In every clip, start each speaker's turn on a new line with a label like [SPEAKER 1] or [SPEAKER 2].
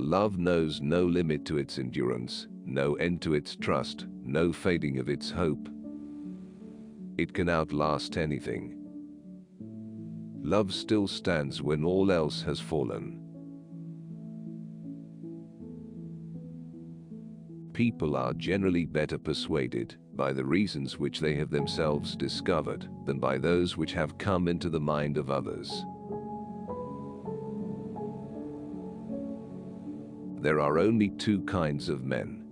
[SPEAKER 1] Love knows no limit to its endurance, no end to its trust, no fading of its hope. It can outlast anything. Love still stands when all else has fallen. People are generally better persuaded by the reasons which they have themselves discovered than by those which have come into the mind of others. There are only two kinds of men: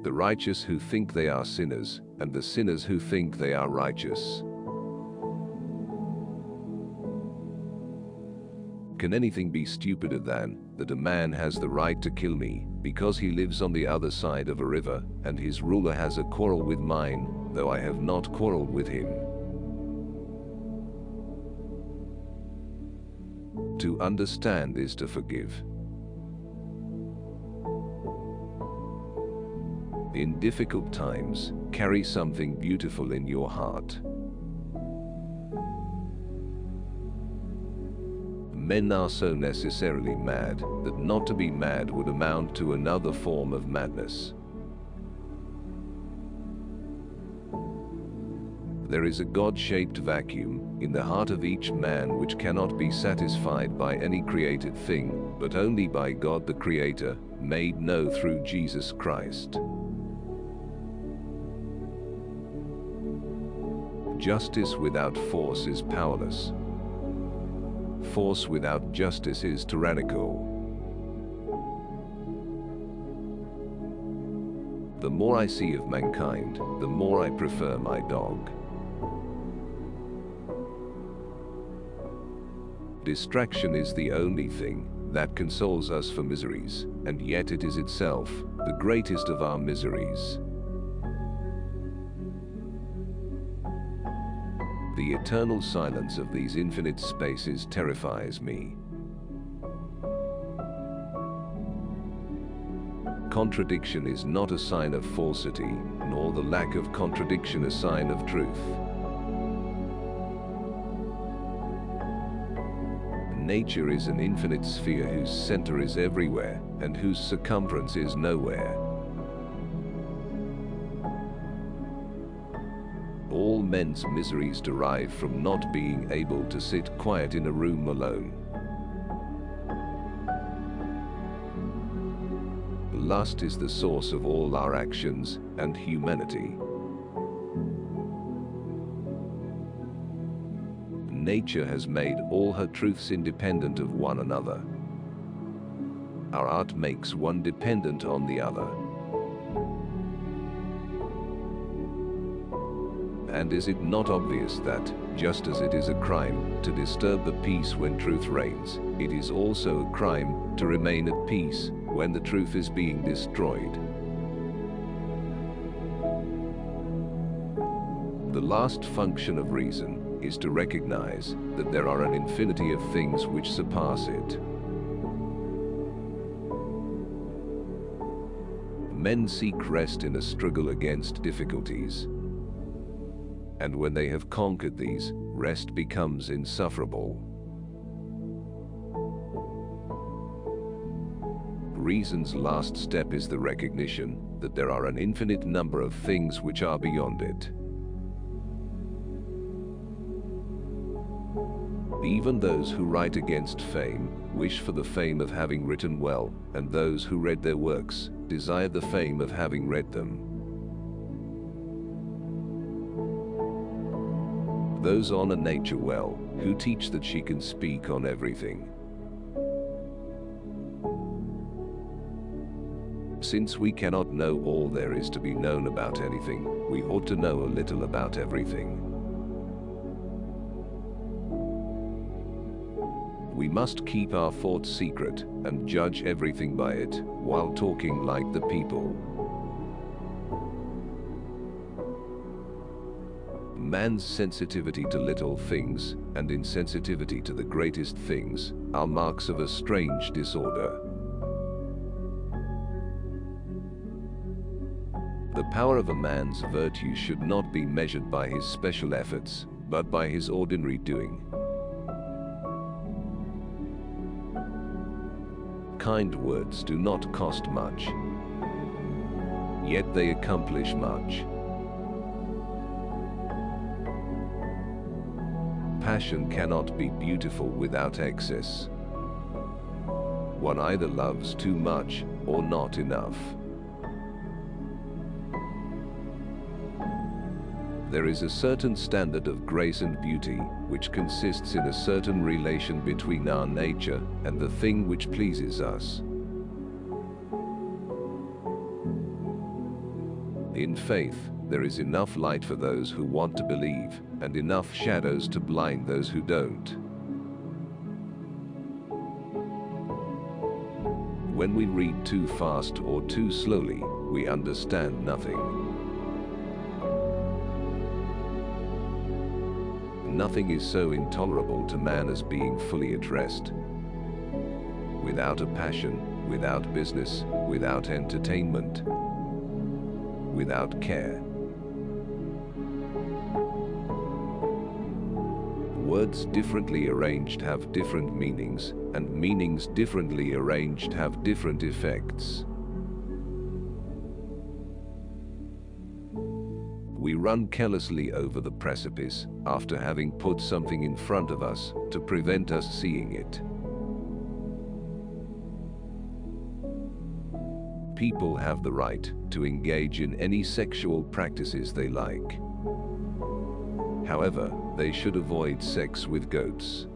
[SPEAKER 1] the righteous who think they are sinners, and the sinners who think they are righteous. Can anything be stupider than that a man has the right to kill me because he lives on the other side of a river, and his ruler has a quarrel with mine, though I have not quarreled with him? To understand is to forgive. In difficult times, carry something beautiful in your heart. Men are so necessarily mad that not to be mad would amount to another form of madness. There is a God-shaped vacuum in the heart of each man which cannot be satisfied by any created thing, but only by God the Creator, made known through Jesus Christ. Justice without force is powerless. Force without justice is tyrannical. The more I see of mankind, the more I prefer my dog. Distraction is the only thing that consoles us for miseries, and yet it is itself the greatest of our miseries. The eternal silence of these infinite spaces terrifies me. Contradiction is not a sign of falsity, nor the lack of contradiction a sign of truth. Nature is an infinite sphere whose center is everywhere, and whose circumference is nowhere. All men's miseries derive from not being able to sit quiet in a room alone. Lust is the source of all our actions and humanity. Nature has made all her truths independent of one another. Our art makes one dependent on the other. And is it not obvious that, just as it is a crime to disturb the peace when truth reigns, it is also a crime to remain at peace when the truth is being destroyed? The last function of reason is to recognize that there are an infinity of things which surpass it. Men seek rest in a struggle against difficulties. And when they have conquered these, rest becomes insufferable. Reason's last step is the recognition that there are an infinite number of things which are beyond it. Even those who write against fame wish for the fame of having written well, and those who read their works desire the fame of having read them. Those honor nature well, who teach that she can speak on everything. Since we cannot know all there is to be known about anything, we ought to know a little about everything. We must keep our thoughts secret and judge everything by it, while talking like the people. Man's sensitivity to little things and insensitivity to the greatest things are marks of a strange disorder. The power of a man's virtue should not be measured by his special efforts, but by his ordinary doing. kind words do not cost much, yet they accomplish much. Passion cannot be beautiful without excess. One either loves too much or not enough. There is a certain standard of grace and beauty which consists in a certain relation between our nature and the thing which pleases us. In faith, there is enough light for those who want to believe, and enough shadows to blind those who don't. When we read too fast or too slowly, we understand nothing. Nothing is so intolerable to man as being fully at rest. Without a passion, without business, without entertainment, without care. Words differently arranged have different meanings, and meanings differently arranged have different effects. We run carelessly over the precipice after having put something in front of us to prevent us seeing it. People have the right to engage in any sexual practices they like. However, they should avoid sex with goats.